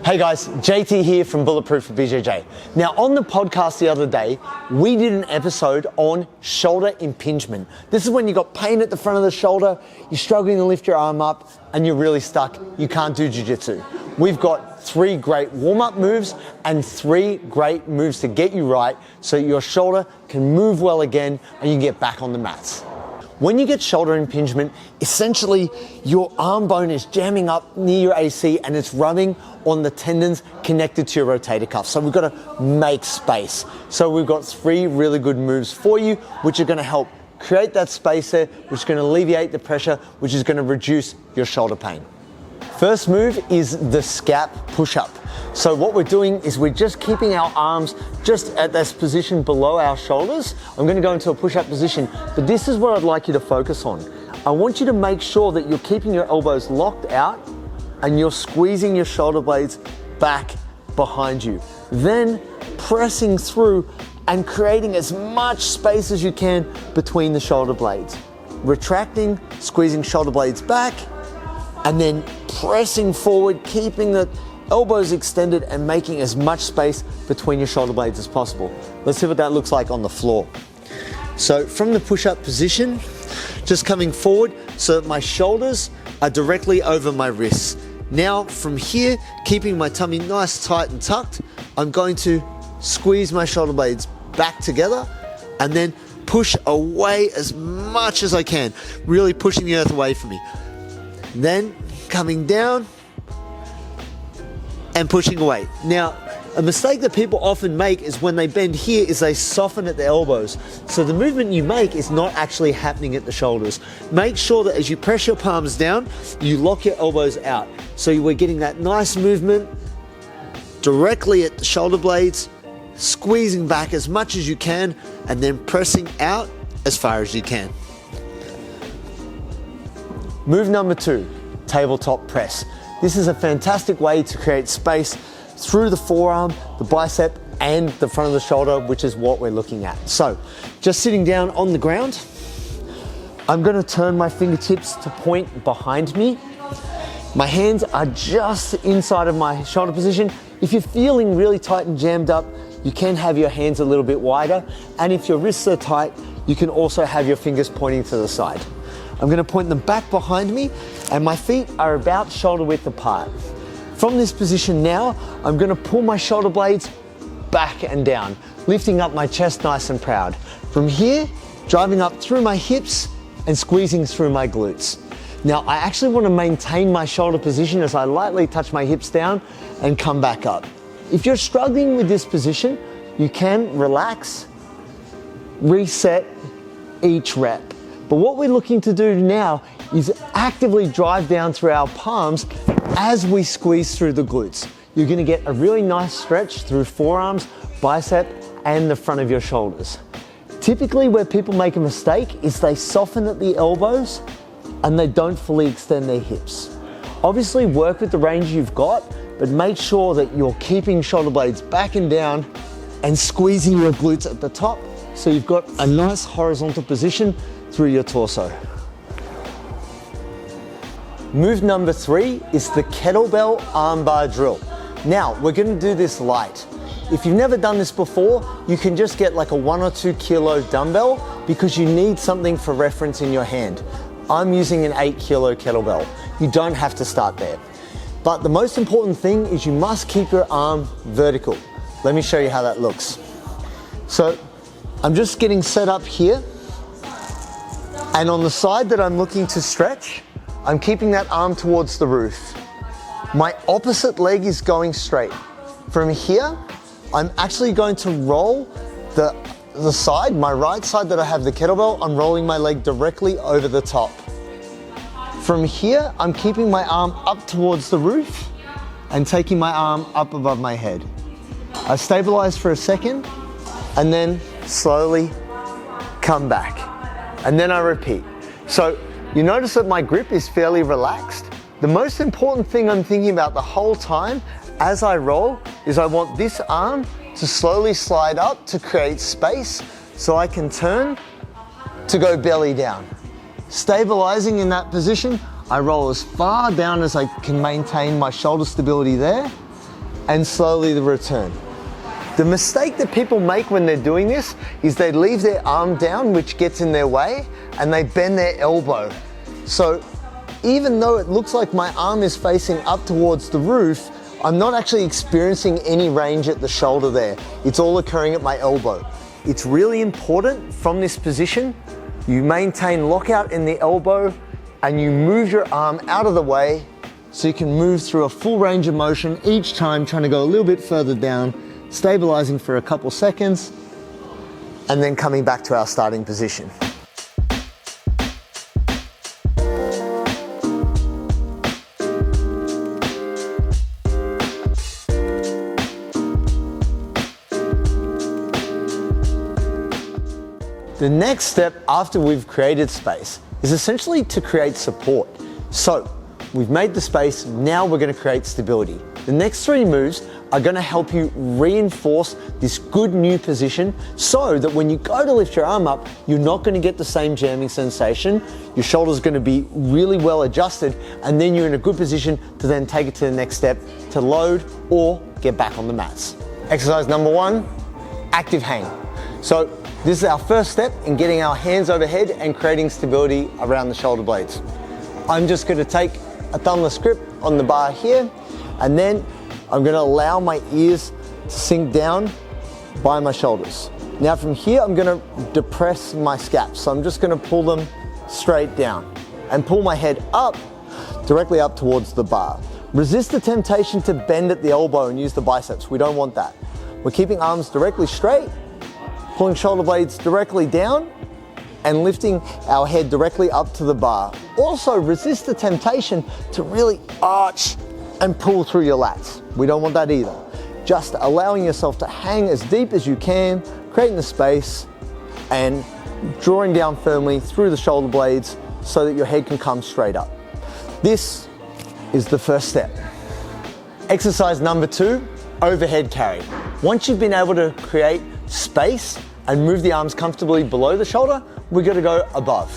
Hey guys, JT here from Bulletproof for BJJ. Now on the podcast the other day, we did an episode on shoulder impingement. This is when you got pain at the front of the shoulder, you're struggling to lift your arm up, and you're really stuck, you can't do jiu-jitsu. We've got 3 great warm-up moves and 3 great moves to get you right so your shoulder can move well again and you can get back on the mats. When you get shoulder impingement, essentially your arm bone is jamming up near your AC and it's rubbing on the tendons connected to your rotator cuff. So we've got to make space. So we've got 3 really good moves for you, which are going to help create that space there, which is going to alleviate the pressure, which is going to reduce your shoulder pain. First move is the Scap Pushup. So what we're doing is we're just keeping our arms just at this position below our shoulders. I'm going to go into a push-up position, but this is what I'd like you to focus on. I want you to make sure that you're keeping your elbows locked out and you're squeezing your shoulder blades back behind you. Then pressing through and creating as much space as you can between the shoulder blades. Retracting, squeezing shoulder blades back, and then pressing forward, keeping the elbows extended and making as much space between your shoulder blades as possible. Let's see what that looks like on the floor. So from the push-up position, just coming forward so that my shoulders are directly over my wrists. Now from here, keeping my tummy nice, tight and tucked, I'm going to squeeze my shoulder blades back together and then push away as much as I can, really pushing the earth away from me. Then coming down and pushing away. Now, a mistake that people often make is when they bend here is they soften at the elbows. So the movement you make is not actually happening at the shoulders. Make sure that as you press your palms down, you lock your elbows out. So we're getting that nice movement directly at the shoulder blades, squeezing back as much as you can, and then pressing out as far as you can. Move number 2, Tabletop Press. This is a fantastic way to create space through the forearm, the bicep, and the front of the shoulder, which is what we're looking at. So, just sitting down on the ground, I'm going to turn my fingertips to point behind me. My hands are just inside of my shoulder position. If you're feeling really tight and jammed up, you can have your hands a little bit wider. And if your wrists are tight, you can also have your fingers pointing to the side. I'm going to point them back behind me and my feet are about shoulder width apart. From this position now, I'm going to pull my shoulder blades back and down, lifting up my chest nice and proud. From here, driving up through my hips and squeezing through my glutes. Now, I actually want to maintain my shoulder position as I lightly touch my hips down and come back up. If you're struggling with this position, you can relax, reset each rep. But what we're looking to do now is actively drive down through our palms as we squeeze through the glutes. You're going to get a really nice stretch through forearms, bicep, and the front of your shoulders. Typically where people make a mistake is they soften at the elbows and they don't fully extend their hips. Obviously work with the range you've got, but make sure that you're keeping shoulder blades back and down and squeezing your glutes at the top so you've got a nice horizontal position through your torso. Move number 3 is the Kettlebell Armbar drill. Now, we're going to do this light. If you've never done this before, you can just get like a 1 or 2 kilo dumbbell because you need something for reference in your hand. I'm using an 8 kilo kettlebell. You don't have to start there. But the most important thing is you must keep your arm vertical. Let me show you how that looks. So, I'm just getting set up here. And on the side that I'm looking to stretch, I'm keeping that arm towards the roof. My opposite leg is going straight. From here, I'm actually going to roll the side, my right side that I have the kettlebell, I'm rolling my leg directly over the top. From here, I'm keeping my arm up towards the roof and taking my arm up above my head. I stabilize for a second and then slowly come back. And then I repeat. So you notice that my grip is fairly relaxed. The most important thing I'm thinking about the whole time as I roll is I want this arm to slowly slide up to create space so I can turn to go belly down. Stabilizing in that position, I roll as far down as I can maintain my shoulder stability there, and slowly the return. The mistake that people make when they're doing this is they leave their arm down, which gets in their way, and they bend their elbow. So even though it looks like my arm is facing up towards the roof, I'm not actually experiencing any range at the shoulder there. It's all occurring at my elbow. It's really important from this position, you maintain lockout in the elbow and you move your arm out of the way so you can move through a full range of motion each time, trying to go a little bit further down, stabilizing for a couple seconds, and then coming back to our starting position. The next step after we've created space is essentially to create support. So we've made the space, now we're going to create stability. The next 3 moves are going to help you reinforce this good new position so that when you go to lift your arm up, you're not going to get the same jamming sensation. Your shoulder's going to be really well adjusted, and then you're in a good position to then take it to the next step to load or get back on the mats. Exercise number 1, active hang. So this is our first step in getting our hands overhead and creating stability around the shoulder blades. I'm just going to take a thumbless grip on the bar here, and then I'm going to allow my ears to sink down by my shoulders. Now from here, I'm going to depress my scaps. So I'm just going to pull them straight down and pull my head up, directly up towards the bar. Resist the temptation to bend at the elbow and use the biceps. We don't want that. We're keeping arms directly straight, pulling shoulder blades directly down, and lifting our head directly up to the bar. Also, resist the temptation to really arch and pull through your lats. We don't want that either. Just allowing yourself to hang as deep as you can, creating the space, and drawing down firmly through the shoulder blades so that your head can come straight up. This is the first step. Exercise number 2, overhead carry. Once you've been able to create space and move the arms comfortably below the shoulder, we're going to go above.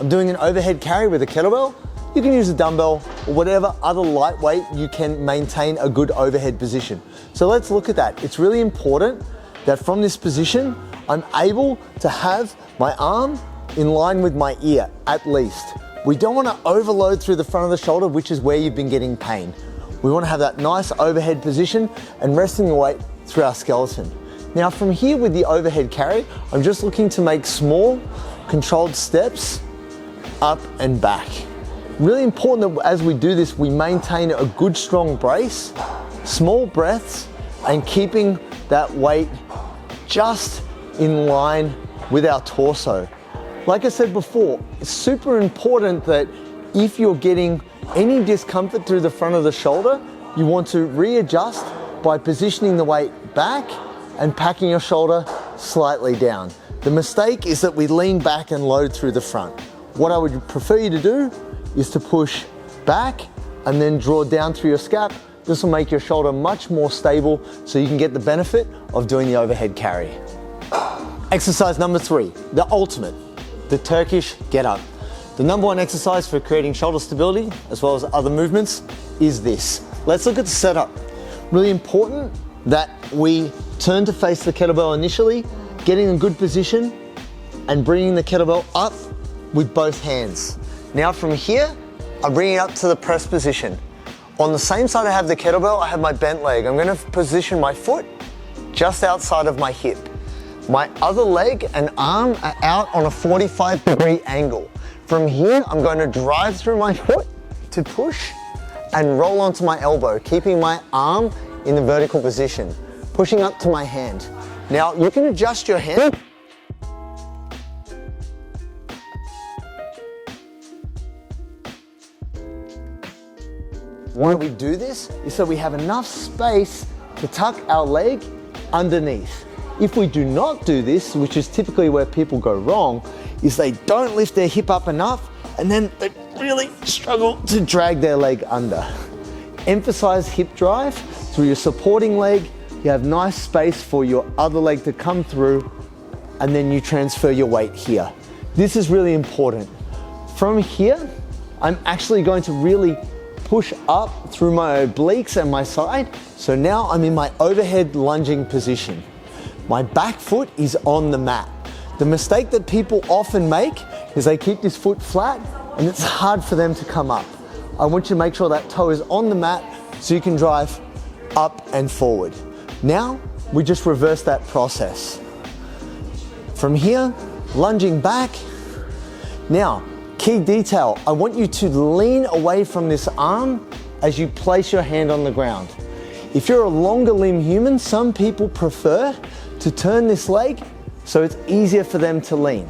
I'm doing an overhead carry with a kettlebell. You can use a dumbbell or whatever other lightweight you can maintain a good overhead position. So let's look at that. It's really important that from this position, I'm able to have my arm in line with my ear at least. We don't want to overload through the front of the shoulder, which is where you've been getting pain. We want to have that nice overhead position and resting the weight through our skeleton. Now from here with the overhead carry, I'm just looking to make small, controlled steps up and back. Really important that as we do this, we maintain a good strong brace, small breaths, and keeping that weight just in line with our torso. Like I said before, it's super important that if you're getting any discomfort through the front of the shoulder, you want to readjust by positioning the weight back and packing your shoulder slightly down. The mistake is that we lean back and load through the front. What I would prefer you to do is to push back and then draw down through your scap. This will make your shoulder much more stable so you can get the benefit of doing the overhead carry. Exercise number 3, the ultimate, the Turkish Get Up. The number 1 exercise for creating shoulder stability, as well as other movements, is this. Let's look at the setup. Really important that we turn to face the kettlebell initially, getting a good position and bringing the kettlebell up with both hands. Now from here, I'm bringing it up to the press position. On the same side I have the kettlebell, I have my bent leg. I'm going to position my foot just outside of my hip. My other leg and arm are out on a 45-degree angle. From here, I'm going to drive through my foot to push and roll onto my elbow, keeping my arm in the vertical position, pushing up to my hand. Now you can adjust your hand. Why we do this is so we have enough space to tuck our leg underneath. If we do not do this, which is typically where people go wrong, is they don't lift their hip up enough and then they really struggle to drag their leg under. Emphasize hip drive through your supporting leg. You have nice space for your other leg to come through, and then you transfer your weight here. This is really important. From here, I'm actually going to really push up through my obliques and my side. So now I'm in my overhead lunging position. My back foot is on the mat. The mistake that people often make is they keep this foot flat and it's hard for them to come up. I want you to make sure that toe is on the mat so you can drive up and forward. Now, we just reverse that process. From here, lunging back. Now, key detail, I want you to lean away from this arm as you place your hand on the ground. If you're a longer limb human, some people prefer to turn this leg so it's easier for them to lean.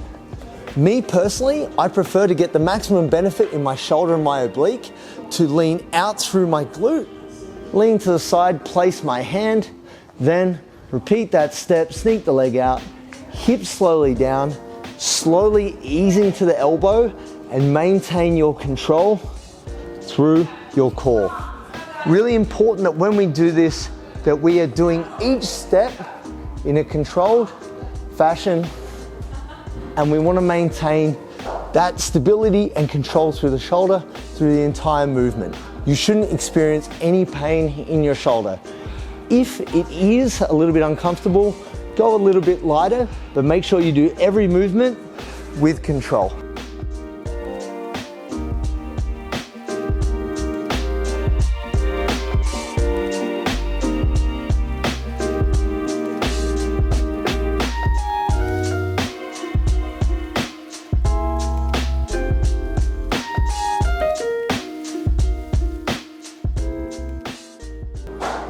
Me personally, I prefer to get the maximum benefit in my shoulder and my oblique to lean out through my glute, lean to the side, place my hand, then repeat that step, sneak the leg out, hips slowly down, slowly easing to the elbow and maintain your control through your core. Really important that when we do this, that we are doing each step in a controlled fashion, and we want to maintain that stability and control through the shoulder through the entire movement. You shouldn't experience any pain in your shoulder. If it is a little bit uncomfortable, go a little bit lighter, but make sure you do every movement with control.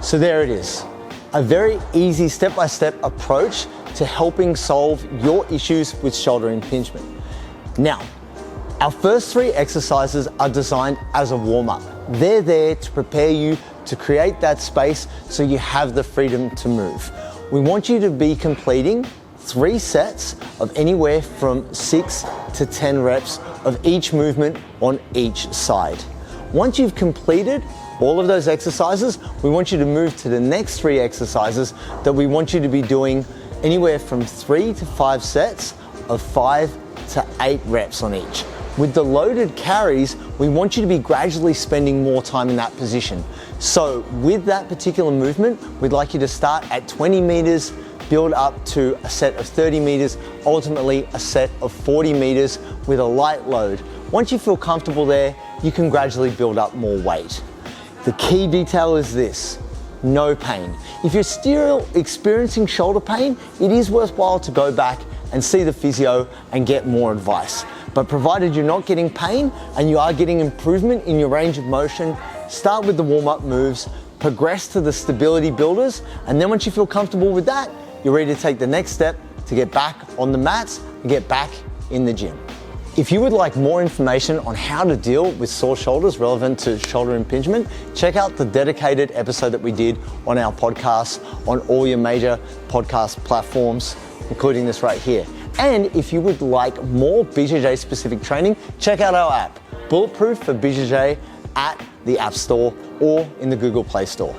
So there it is, a very easy step-by-step approach to helping solve your issues with shoulder impingement. Now, our first 3 exercises are designed as a warm-up. They're there to prepare you to create that space so you have the freedom to move. We want you to be completing 3 sets of anywhere from 6 to 10 reps of each movement on each side. Once you've completed all of those exercises, we want you to move to the next 3 exercises that we want you to be doing anywhere from 3 to 5 sets of 5 to 8 reps on each. With the loaded carries, we want you to be gradually spending more time in that position. So with that particular movement, we'd like you to start at 20 meters, build up to a set of 30 meters, ultimately a set of 40 meters with a light load. Once you feel comfortable there, you can gradually build up more weight. The key detail is this: no pain. If you're still experiencing shoulder pain, it is worthwhile to go back and see the physio and get more advice. But provided you're not getting pain and you are getting improvement in your range of motion, start with the warm-up moves, progress to the stability builders, and then once you feel comfortable with that, you're ready to take the next step to get back on the mats and get back in the gym. If you would like more information on how to deal with sore shoulders relevant to shoulder impingement, check out the dedicated episode that we did on our podcast on all your major podcast platforms, including this right here. And if you would like more BJJ specific training, check out our app, Bulletproof for BJJ, at the App Store or in the Google Play Store.